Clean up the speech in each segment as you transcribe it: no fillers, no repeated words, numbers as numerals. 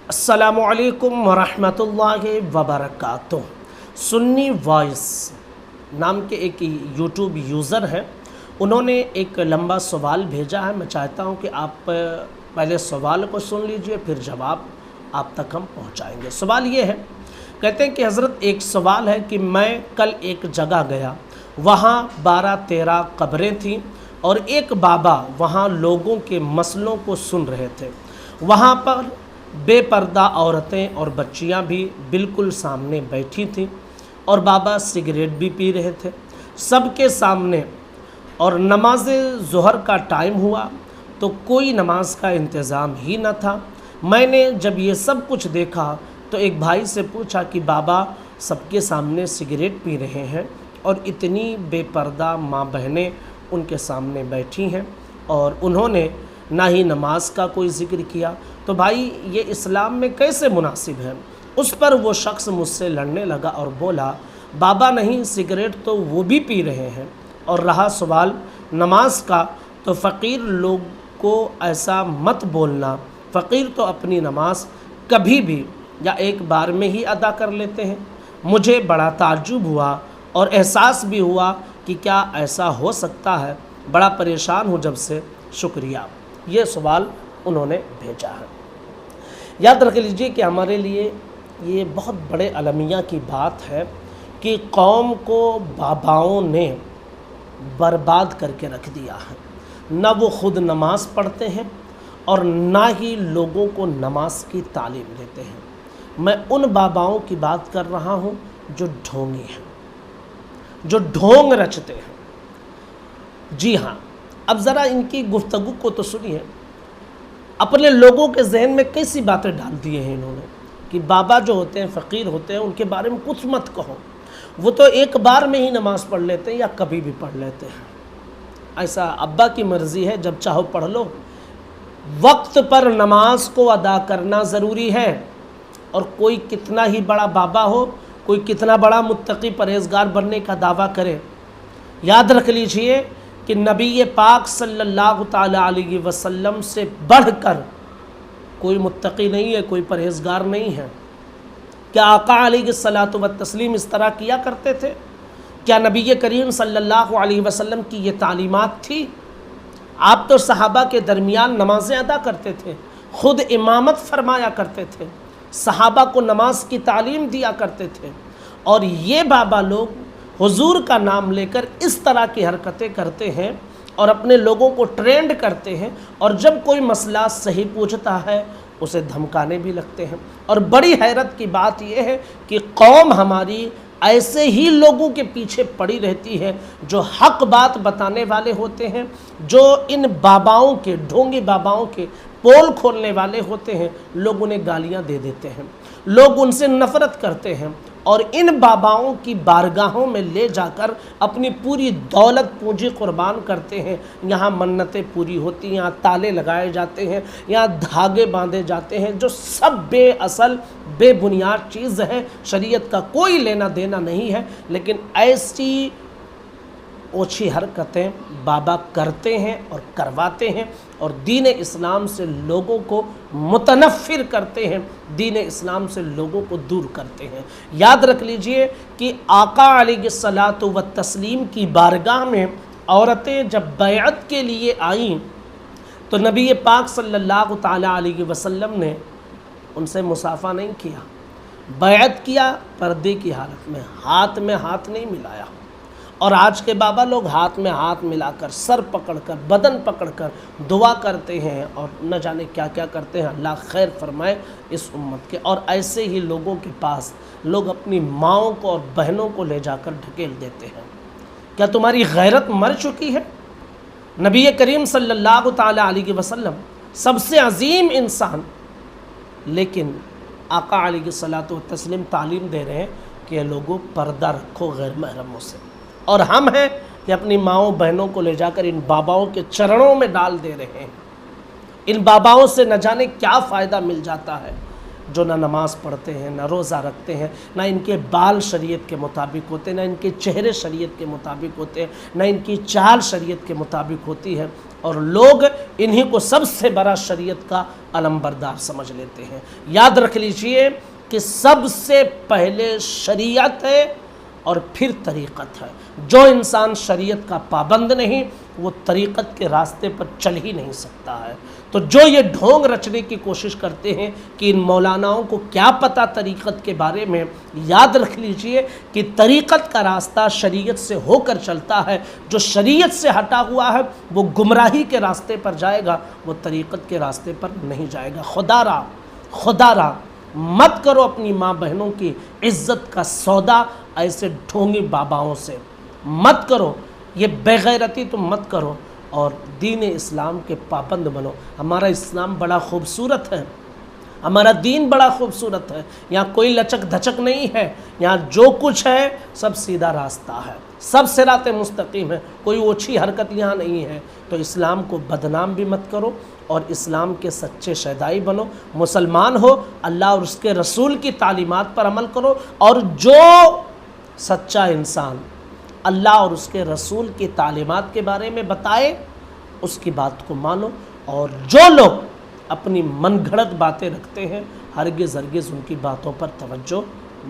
अस्सलामु अलैकुम वरहमतुल्लाहि वबरकातुह। सुन्नी वॉइस नाम के एक यूट्यूब यूज़र हैं, उन्होंने एक लंबा सवाल भेजा है। मैं चाहता हूं कि आप पहले सवाल को सुन लीजिए, फिर जवाब आप तक हम पहुंचाएंगे। सवाल ये है, कहते हैं कि हज़रत एक सवाल है कि मैं कल एक जगह गया, वहाँ 12-13 कब्रें थीं और एक बाबा वहाँ लोगों के मसलों को सुन रहे थे। वहाँ पर बेपर्दा औरतें और बच्चियाँ भी बिल्कुल सामने बैठी थीं और बाबा सिगरेट भी पी रहे थे सबके सामने। और नमाज ज़ोहर का टाइम हुआ तो कोई नमाज का इंतज़ाम ही न था। मैंने जब ये सब कुछ देखा तो एक भाई से पूछा कि बाबा सबके सामने सिगरेट पी रहे हैं और इतनी बेपर्दा माँ बहनें उनके सामने बैठी हैं और उन्होंने ना ही नमाज का कोई ज़िक्र किया, तो भाई ये इस्लाम में कैसे मुनासिब है। उस पर वो शख्स मुझसे लड़ने लगा और बोला, बाबा नहीं, सिगरेट तो वो भी पी रहे हैं। और रहा सवाल नमाज का, तो फ़कीर लोग को ऐसा मत बोलना, फ़कीर तो अपनी नमाज कभी भी या एक बार में ही अदा कर लेते हैं। मुझे बड़ा ताज्जुब हुआ और एहसास भी हुआ कि क्या ऐसा हो सकता है। बड़ा परेशान हूँ जब से। शुक्रिया। ये सवाल उन्होंने भेजा है। याद रख लीजिए कि हमारे लिए ये बहुत बड़े अलमिया की बात है कि कौम को बाबाओं ने बर्बाद करके रख दिया है। ना वो ख़ुद नमाज पढ़ते हैं और ना ही लोगों को नमाज की तालीम देते हैं। मैं उन बाबाओं की बात कर रहा हूँ जो ढोंगी हैं, जो ढोंग रचते हैं। जी हाँ, अब ज़रा इनकी गुफ्तगू को तो सुनिए। अपने लोगों के जहन में कैसी बातें डाल दी हैं इन्होंने कि बाबा जो होते हैं, फ़कीर होते हैं, उनके बारे में कुछ मत कहो, वो तो एक बार में ही नमाज़ पढ़ लेते हैं या कभी भी पढ़ लेते हैं। ऐसा अब्बा की मर्ज़ी है, जब चाहो पढ़ लो। वक्त पर नमाज को अदा करना ज़रूरी है। और कोई कितना ही बड़ा बाबा हो, कोई कितना बड़ा मुत्तकी परहेज़गार बनने का दावा करे, याद रख लीजिए कि नबी पाक सल्लल्लाहु ताला अलैहि वसल्लम से बढ़कर कोई मुत्तकी नहीं है, कोई परहेज़गार नहीं है। क्या आका अलैहिस्सलातु व तस्लीम इस तरह किया करते थे? क्या नबी करीम सल्लल्लाहु अलैहि वसल्लम की ये तालीमात थी? आप तो सहाबा के दरमियान नमाज़ें अदा करते थे, ख़ुद इमामत फरमाया करते थे, सहाबा को नमाज की तालीम दिया करते थे। और ये बाबा लोग हुजूर का नाम लेकर इस तरह की हरकतें करते हैं और अपने लोगों को ट्रेंड करते हैं। और जब कोई मसला सही पूछता है उसे धमकाने भी लगते हैं। और बड़ी हैरत की बात यह है कि कौम हमारी ऐसे ही लोगों के पीछे पड़ी रहती है जो हक बात बताने वाले होते हैं, जो इन बाबाओं के, ढोंगी बाबाओं के पोल खोलने वाले होते हैं। लोग उन्हें गालियां दे देते हैं, लोग उनसे नफ़रत करते हैं और इन बाबाओं की बारगाहों में ले जाकर अपनी पूरी दौलत पूंजी कुर्बान करते हैं। यहाँ मन्नतें पूरी होती हैं, यहाँ ताले लगाए जाते हैं, यहाँ धागे बांधे जाते हैं, जो सब बेअसल बेबुनियाद चीज़ है, शरीयत का कोई लेना देना नहीं है। लेकिन ऐसी ओछी हरकतें बाबा करते हैं और करवाते हैं और दीन इस्लाम से लोगों को मुतनफ़िर करते हैं, दीन इस्लाम से लोगों को दूर करते हैं। याद रख लीजिए कि आका अलैहिस्सलातु व तस्लीम की बारगाह में औरतें जब बैअत के लिए आईं तो नबी पाक सल्लल्लाहु ताला अलैहि वसल्लम ने उनसे मुसाफा नहीं किया, बैअत किया पर्दे की हालत में हाथ नहीं मिलाया। और आज के बाबा लोग हाथ में हाथ मिलाकर, सर पकड़कर, बदन पकड़कर दुआ करते हैं और न जाने क्या क्या करते हैं। अल्लाह खैर फरमाए इस उम्मत के। और ऐसे ही लोगों के पास लोग अपनी माँओं को और बहनों को ले जाकर ढकेल देते हैं। क्या तुम्हारी गैरत मर चुकी है? नबी करीम सल्लल्लाहु ताला अलैहि वसल्लम सबसे अजीम इंसान, लेकिन आका अलैहिस्सलातु व तस्लीम तालीम दे रहे हैं कि लोगों पर्दा रखो गैर महरमों से। और हम हैं कि अपनी माँओं बहनों को ले जाकर इन बाबाओं के चरणों में डाल दे रहे हैं। इन बाबाओं से न जाने क्या फ़ायदा मिल जाता है। जो ना नमाज़ पढ़ते हैं, ना रोज़ा रखते हैं, ना इनके बाल शरीयत के मुताबिक होते हैं, ना इनके चेहरे शरीयत के मुताबिक होते हैं, ना इनकी चाल शरीयत के मुताबिक होती है, और लोग इन्हीं को सबसे बड़ा शरीयत का अलमबरदार समझ लेते हैं। याद रख लीजिए कि सबसे पहले शरीयत है और फिर तरीक़त है। जो इंसान शरीयत का पाबंद नहीं, वो तरीक़त के रास्ते पर चल ही नहीं सकता है। तो जो ये ढोंग रचने की कोशिश करते हैं कि इन मौलानाओं को क्या पता तरीक़त के बारे में, याद रख लीजिए कि तरीक़त का रास्ता शरीयत से होकर चलता है। जो शरीयत से हटा हुआ है वो गुमराही के रास्ते पर जाएगा, वो तरीक़त के रास्ते पर नहीं जाएगा। खुदारा मत करो अपनी माँ बहनों की इज़्ज़त का सौदा ऐसे ढोंगी बाबाओं से, मत करो, ये बेगैरती तुम मत करो, और दीन इस्लाम के पाबंद बनो। हमारा इस्लाम बड़ा खूबसूरत है, हमारा दीन बड़ा खूबसूरत है। यहाँ कोई लचक धचक नहीं है, यहाँ जो कुछ है सब सीधा रास्ता है, सब सिराते मुस्तकीम है, कोई ओछी हरकत यहाँ नहीं है। तो इस्लाम को बदनाम भी मत करो और इस्लाम के सच्चे शहदाई बनो। मुसलमान हो, अल्लाह और उसके रसूल की तालीमात पर अमल करो, और जो सच्चा इंसान अल्लाह और उसके रसूल की तालीमात के बारे में बताए उसकी बात को मानो। और जो लोग अपनी मनगढ़ंत बातें रखते हैं, हरगिज़ उनकी बातों पर तवज्जो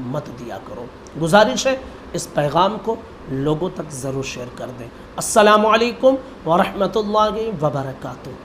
मत दिया करो। गुजारिश है इस पैगाम को लोगों तक ज़रूर शेयर कर दें। अस्सलामु अलैकुम व रहमतुल्लाहि व बरकातुहू।